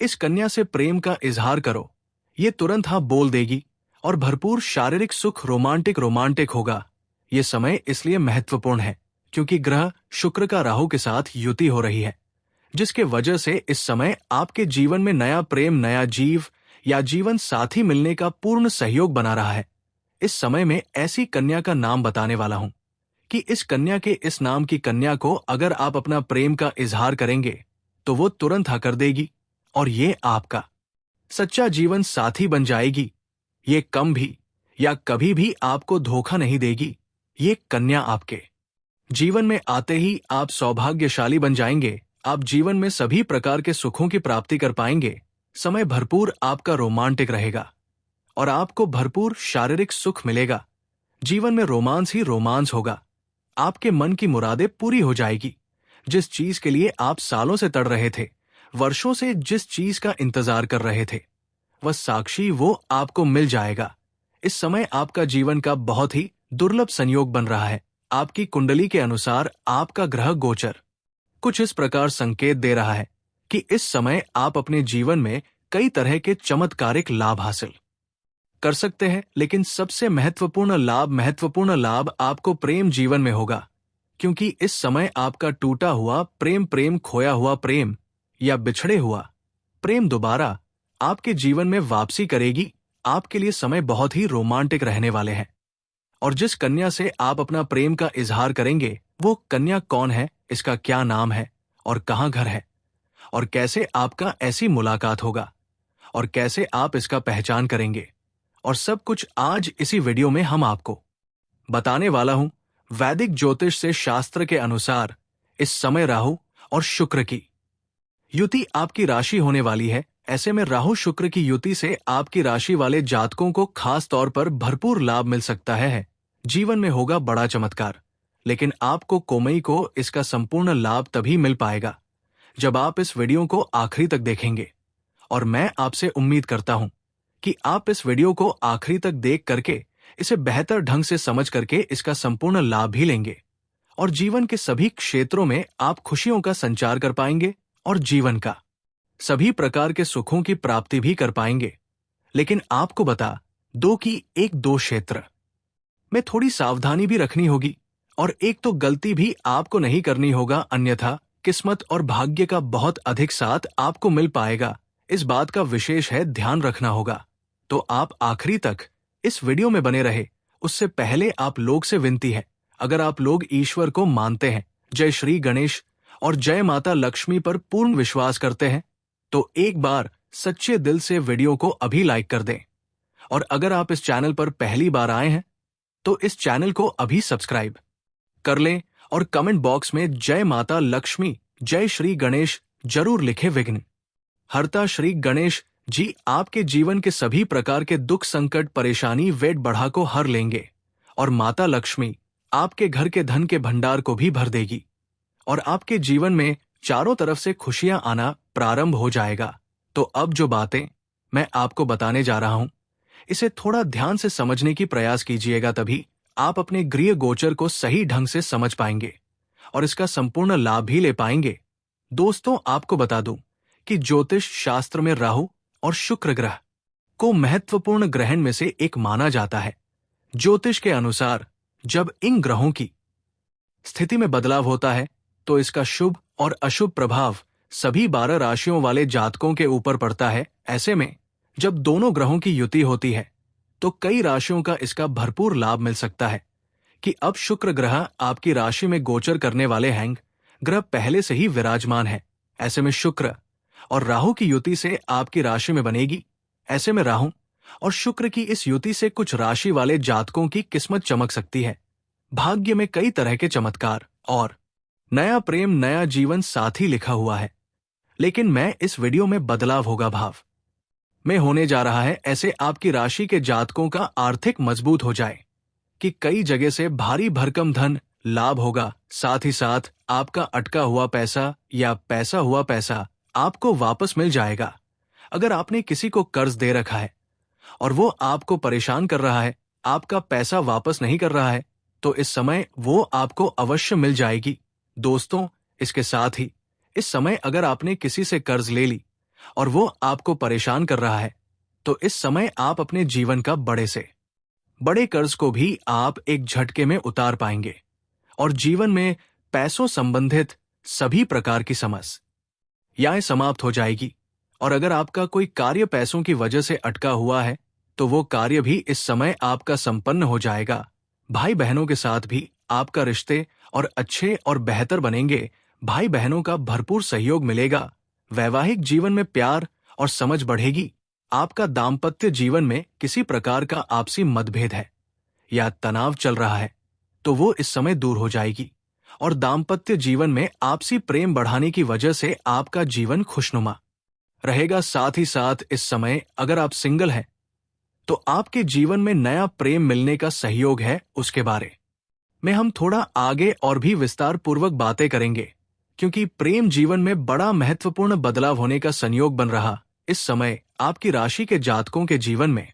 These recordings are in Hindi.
इस कन्या से प्रेम का इजहार करो। ये तुरंत हाँ बोल देगी और भरपूर शारीरिक सुख रोमांटिक होगा। ये समय इसलिए महत्वपूर्ण है क्योंकि ग्रह शुक्र का राहु के साथ युति हो रही है, जिसके वजह से इस समय आपके जीवन में नया प्रेम, नया जीव या जीवन साथी मिलने का पूर्ण सहयोग बना रहा है। इस समय में ऐसी कन्या का नाम बताने वाला हूं कि इस कन्या के इस नाम की कन्या को अगर आप अपना प्रेम का इजहार करेंगे तो वो तुरंत हाँ कर देगी और ये आपका सच्चा जीवन साथी बन जाएगी। ये कम भी या कभी भी आपको धोखा नहीं देगी। ये कन्या आपके जीवन में आते ही आप सौभाग्यशाली बन जाएंगे। आप जीवन में सभी प्रकार के सुखों की प्राप्ति कर पाएंगे। समय भरपूर आपका रोमांटिक रहेगा और आपको भरपूर शारीरिक सुख मिलेगा। जीवन में रोमांस ही रोमांस होगा। आपके मन की मुरादें पूरी हो जाएगी। जिस चीज के लिए आप सालों से तड़ रहे थे, वर्षों से जिस चीज का इंतजार कर रहे थे, वह साक्षी वो आपको मिल जाएगा। इस समय आपका जीवन का बहुत ही दुर्लभ संयोग बन रहा है। आपकी कुंडली के अनुसार आपका ग्रह गोचर कुछ इस प्रकार संकेत दे रहा है कि इस समय आप अपने जीवन में कई तरह के चमत्कारिक लाभ हासिल कर सकते हैं, लेकिन सबसे महत्वपूर्ण लाभ आपको प्रेम जीवन में होगा, क्योंकि इस समय आपका टूटा हुआ प्रेम, खोया हुआ प्रेम या बिछड़े हुआ प्रेम दोबारा आपके जीवन में वापसी करेगी। आपके लिए समय बहुत ही रोमांटिक रहने वाले हैं। और जिस कन्या से आप अपना प्रेम का इजहार करेंगे, वो कन्या कौन है, इसका क्या नाम है और कहाँ घर है, और कैसे आपका ऐसी मुलाकात होगा और कैसे आप इसका पहचान करेंगे, और सब कुछ आज इसी वीडियो में हम आपको बताने वाला हूं। वैदिक ज्योतिष से शास्त्र के अनुसार इस समय राहु और शुक्र की युति आपकी राशि होने वाली है। ऐसे में राहु शुक्र की युति से आपकी राशि वाले जातकों को खास तौर पर भरपूर लाभ मिल सकता है। जीवन में होगा बड़ा चमत्कार, लेकिन आपको कोमई को इसका संपूर्ण लाभ तभी मिल पाएगा जब आप इस वीडियो को आखिरी तक देखेंगे। और मैं आपसे उम्मीद करता हूं कि आप इस वीडियो को आखिरी तक देख करके इसे बेहतर ढंग से समझ करके इसका संपूर्ण लाभ भी लेंगे और जीवन के सभी क्षेत्रों में आप खुशियों का संचार कर पाएंगे और जीवन का सभी प्रकार के सुखों की प्राप्ति भी कर पाएंगे। लेकिन आपको बता दो कि एक दो क्षेत्र में थोड़ी सावधानी भी रखनी होगी और एक तो गलती भी आपको नहीं करनी होगा, अन्यथा किस्मत और भाग्य का बहुत अधिक साथ आपको मिल पाएगा। इस बात का विशेष है ध्यान रखना होगा। तो आप आखिरी तक इस वीडियो में बने रहे। उससे पहले आप लोग से विनती है, अगर आप लोग ईश्वर को मानते हैं, जय श्री गणेश और जय माता लक्ष्मी पर पूर्ण विश्वास करते हैं, तो एक बार सच्चे दिल से वीडियो को अभी लाइक कर दें। और अगर आप इस चैनल पर पहली बार आए हैं तो इस चैनल को अभी सब्सक्राइब कर लें और कमेंट बॉक्स में जय माता लक्ष्मी, जय श्री गणेश जरूर लिखें। विघ्न हरता श्री गणेश जी आपके जीवन के सभी प्रकार के दुख, संकट, परेशानी, वेट बढ़ा को हर लेंगे और माता लक्ष्मी आपके घर के धन के भंडार को भी भर देगी और आपके जीवन में चारों तरफ से खुशियां आना प्रारंभ हो जाएगा। तो अब जो बातें मैं आपको बताने जा रहा हूं, इसे थोड़ा ध्यान से समझने की प्रयास कीजिएगा, तभी आप अपने गृह गोचर को सही ढंग से समझ पाएंगे और इसका संपूर्ण लाभ भी ले पाएंगे। दोस्तों, आपको बता दूं कि ज्योतिष शास्त्र में राहु और शुक्र ग्रह को महत्वपूर्ण ग्रहण में से एक माना जाता है। ज्योतिष के अनुसार जब इन ग्रहों की स्थिति में बदलाव होता है तो इसका शुभ और अशुभ प्रभाव सभी 12 राशियों वाले जातकों के ऊपर पड़ता है। ऐसे में जब दोनों ग्रहों की युति होती है तो कई राशियों का इसका भरपूर लाभ मिल सकता है कि अब शुक्र ग्रह आपकी राशि में गोचर करने वाले हैं। ग्रह पहले से ही विराजमान है। ऐसे में शुक्र और राहु की युति से आपकी राशि में बनेगी। ऐसे में राहु और शुक्र की इस युति से कुछ राशि वाले जातकों की किस्मत चमक सकती है। भाग्य में कई तरह के चमत्कार और नया प्रेम, नया जीवन साथी लिखा हुआ है। लेकिन मैं इस वीडियो में बदलाव होगा भाव में होने जा रहा है। ऐसे आपकी राशि के जातकों का आर्थिक मजबूत हो जाए कि कई जगह से भारी भरकम धन लाभ होगा। साथ ही साथ आपका अटका हुआ पैसा या पैसा हुआ पैसा आपको वापस मिल जाएगा। अगर आपने किसी को कर्ज दे रखा है और वो आपको परेशान कर रहा है, आपका पैसा वापस नहीं कर रहा है, तो इस समय वो आपको अवश्य मिल जाएगी। दोस्तों, इसके साथ ही इस समय अगर आपने किसी से कर्ज ले ली और वो आपको परेशान कर रहा है, तो इस समय आप अपने जीवन का बड़े से बड़े कर्ज को भी आप एक झटके में उतार पाएंगे और जीवन में पैसों संबंधित सभी प्रकार की समस्याएं समाप्त हो जाएगी। और अगर आपका कोई कार्य पैसों की वजह से अटका हुआ है, तो वो कार्य भी इस समय आपका संपन्न हो जाएगा। भाई बहनों के साथ भी आपका रिश्ते और अच्छे और बेहतर बनेंगे। भाई बहनों का भरपूर सहयोग मिलेगा। वैवाहिक जीवन में प्यार और समझ बढ़ेगी। आपका दाम्पत्य जीवन में किसी प्रकार का आपसी मतभेद है या तनाव चल रहा है, तो वो इस समय दूर हो जाएगी और दाम्पत्य जीवन में आपसी प्रेम बढ़ाने की वजह से आपका जीवन खुशनुमा रहेगा। साथ ही साथ इस समय अगर आप सिंगल हैं, तो आपके जीवन में नया प्रेम मिलने का सहयोग है। उसके बारे में हम थोड़ा आगे और भी विस्तार पूर्वक बातें करेंगे, क्योंकि प्रेम जीवन में बड़ा महत्वपूर्ण बदलाव होने का संयोग बन रहा। इस समय आपकी राशि के जातकों के जीवन में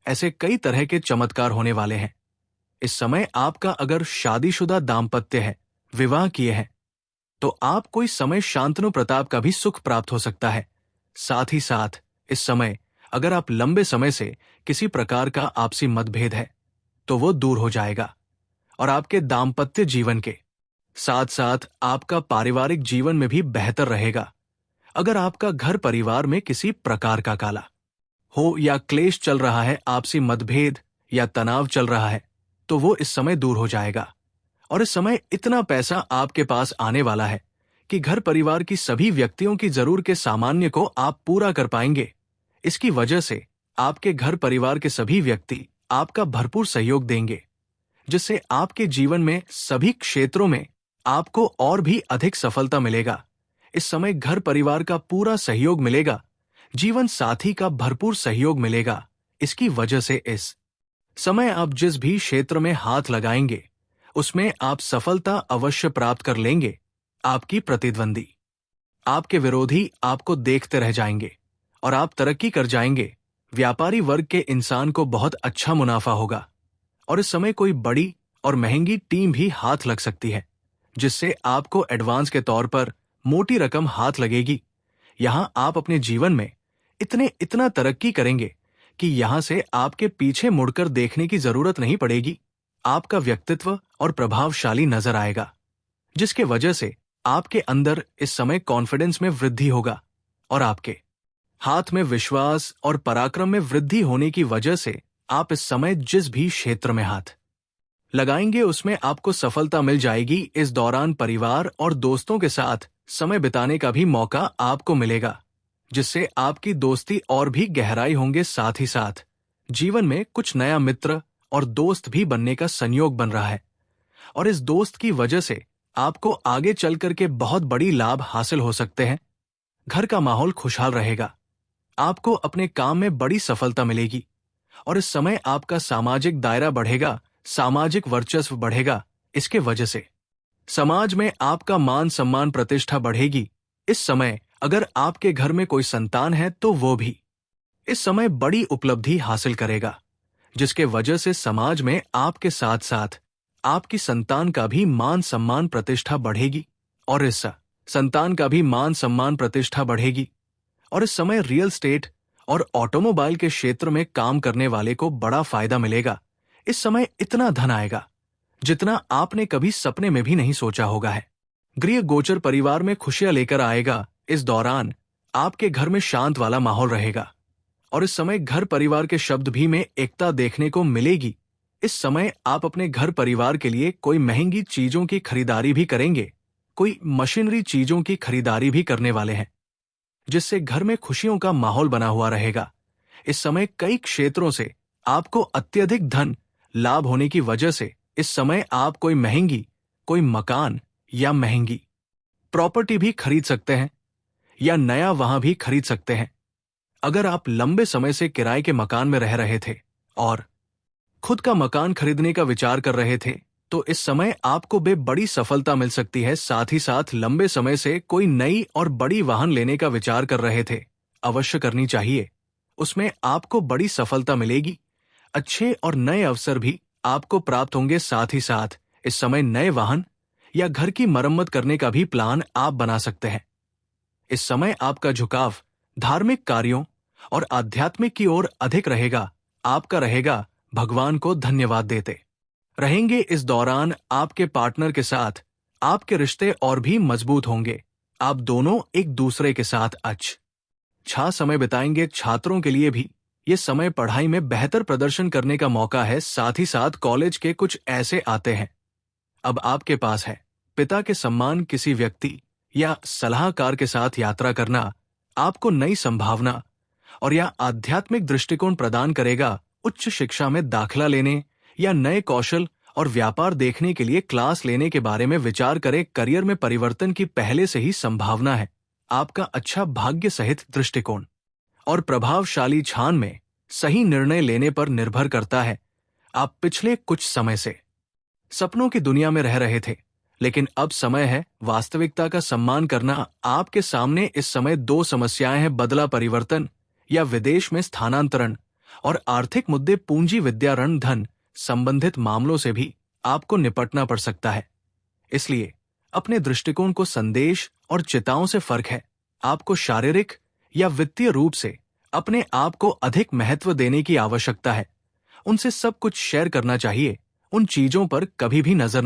ऐसे कई तरह के चमत्कार होने वाले हैं। इस समय आपका अगर शादीशुदा दाम्पत्य है, विवाह किए हैं, तो आप कोई समय शांतनु प्रताप का भी सुख प्राप्त हो सकता है। साथ ही साथ इस समय अगर आप लंबे समय से किसी प्रकार का आपसी मतभेद है, तो वो दूर हो जाएगा और आपके दाम्पत्य जीवन के साथ साथ आपका पारिवारिक जीवन में भी बेहतर रहेगा। अगर आपका घर परिवार में किसी प्रकार का काला हो या क्लेश चल रहा है, आपसी मतभेद या तनाव चल रहा है, तो वो इस समय दूर हो जाएगा। और इस समय इतना पैसा आपके पास आने वाला है कि घर परिवार की सभी व्यक्तियों की जरूर के सामान्य को आप पूरा कर पाएंगे। इसकी वजह से आपके घर परिवार के सभी व्यक्ति आपका भरपूर सहयोग देंगे, जिससे आपके जीवन में सभी क्षेत्रों में आपको और भी अधिक सफलता मिलेगा। इस समय घर परिवार का पूरा सहयोग मिलेगा, जीवन साथी का भरपूर सहयोग मिलेगा। इसकी वजह से इस समय आप जिस भी क्षेत्र में हाथ लगाएंगे, उसमें आप सफलता अवश्य प्राप्त कर लेंगे। आपकी प्रतिद्वंदी, आपके विरोधी आपको देखते रह जाएंगे और आप तरक्की कर जाएंगे। व्यापारी वर्ग के इंसान को बहुत अच्छा मुनाफा होगा और इस समय कोई बड़ी और महंगी टीम भी हाथ लग सकती है, जिससे आपको एडवांस के तौर पर मोटी रकम हाथ लगेगी। यहां आप अपने जीवन में इतना तरक्की करेंगे कि यहां से आपके पीछे मुड़कर देखने की जरूरत नहीं पड़ेगी। आपका व्यक्तित्व और प्रभावशाली नजर आएगा, जिसके वजह से आपके अंदर इस समय कॉन्फिडेंस में वृद्धि होगा और आपके हाथ में विश्वास और पराक्रम में वृद्धि होने की वजह से आप इस समय जिस भी क्षेत्र में हाथ लगाएंगे, उसमें आपको सफलता मिल जाएगी। इस दौरान परिवार और दोस्तों के साथ समय बिताने का भी मौका आपको मिलेगा, जिससे आपकी दोस्ती और भी गहराई होंगे। साथ ही साथ जीवन में कुछ नया मित्र और दोस्त भी बनने का संयोग बन रहा है और इस दोस्त की वजह से आपको आगे चल करके बहुत बड़ी लाभ हासिल हो सकते हैं। घर का माहौल खुशहाल रहेगा, आपको अपने काम में बड़ी सफलता मिलेगी और इस समय आपका सामाजिक दायरा बढ़ेगा, सामाजिक वर्चस्व बढ़ेगा। इसके वजह से समाज में आपका मान सम्मान प्रतिष्ठा बढ़ेगी। इस समय अगर आपके घर में कोई संतान है, तो वो भी इस समय बड़ी उपलब्धि हासिल करेगा, जिसके वजह से समाज में आपके साथ साथ आपकी संतान का भी मान सम्मान प्रतिष्ठा बढ़ेगी और इस संतान का भी मान सम्मान प्रतिष्ठा बढ़ेगी। और इस समय रियल एस्टेट और ऑटोमोबाइल के क्षेत्र में काम करने वाले को बड़ा फायदा मिलेगा। इस समय इतना धन आएगा जितना आपने कभी सपने में भी नहीं सोचा होगा है। गृह गोचर परिवार में खुशियां लेकर आएगा। इस दौरान आपके घर में शांत वाला माहौल रहेगा और इस समय घर परिवार के शब्द भी में एकता देखने को मिलेगी। इस समय आप अपने घर परिवार के लिए कोई महंगी चीजों की खरीदारी भी करेंगे, कोई मशीनरी चीजों की खरीदारी भी करने वाले हैं, जिससे घर में खुशियों का माहौल बना हुआ रहेगा। इस समय कई क्षेत्रों से आपको अत्यधिक धन लाभ होने की वजह से इस समय आप कोई मकान या महंगी प्रॉपर्टी भी खरीद सकते हैं या नया वाहन भी खरीद सकते हैं। अगर आप लंबे समय से किराए के मकान में रह रहे थे और खुद का मकान खरीदने का विचार कर रहे थे, तो इस समय आपको बड़ी सफलता मिल सकती है। साथ ही साथ लंबे समय से कोई नई और बड़ी वाहन लेने का विचार कर रहे थे, अवश्य करनी चाहिए, उसमें आपको बड़ी सफलता मिलेगी। अच्छे और नए अवसर भी आपको प्राप्त होंगे। साथ ही साथ इस समय नए वाहन या घर की मरम्मत करने का भी प्लान आप बना सकते हैं। इस समय आपका झुकाव धार्मिक कार्यों और आध्यात्मिक की ओर अधिक रहेगा। आपका रहेगा भगवान को धन्यवाद देते रहेंगे। इस दौरान आपके पार्टनर के साथ आपके रिश्ते और भी मजबूत होंगे। आप दोनों एक दूसरे के साथ अच्छा समय बिताएंगे। छात्रों के लिए भी ये समय पढ़ाई में बेहतर प्रदर्शन करने का मौका है। साथ ही साथ कॉलेज के कुछ ऐसे आते हैं अब आपके पास है। पिता के सम्मान, किसी व्यक्ति या सलाहकार के साथ यात्रा करना आपको नई संभावना और या आध्यात्मिक दृष्टिकोण प्रदान करेगा। उच्च शिक्षा में दाखिला लेने या नए कौशल और व्यापार देखने के लिए क्लास लेने के बारे में विचार करें। करियर में परिवर्तन की पहले से ही संभावना है। आपका अच्छा भाग्य सहित दृष्टिकोण और प्रभावशाली छान में सही निर्णय लेने पर निर्भर करता है। आप पिछले कुछ समय से सपनों की दुनिया में रह रहे थे, लेकिन अब समय है वास्तविकता का सम्मान करना। आपके सामने इस समय दो समस्याएं हैं, बदला परिवर्तन या विदेश में स्थानांतरण, और आर्थिक मुद्दे, पूंजी, विद्या, ऋण, धन संबंधित मामलों से भी आपको निपटना पड़ सकता है। इसलिए अपने दृष्टिकोण को संदेश और चिताओं से फर्क है। आपको शारीरिक या वित्तीय रूप से अपने आप को अधिक महत्व देने की आवश्यकता है। उनसे सब कुछ शेयर करना चाहिए। उन चीजों पर कभी भी नजर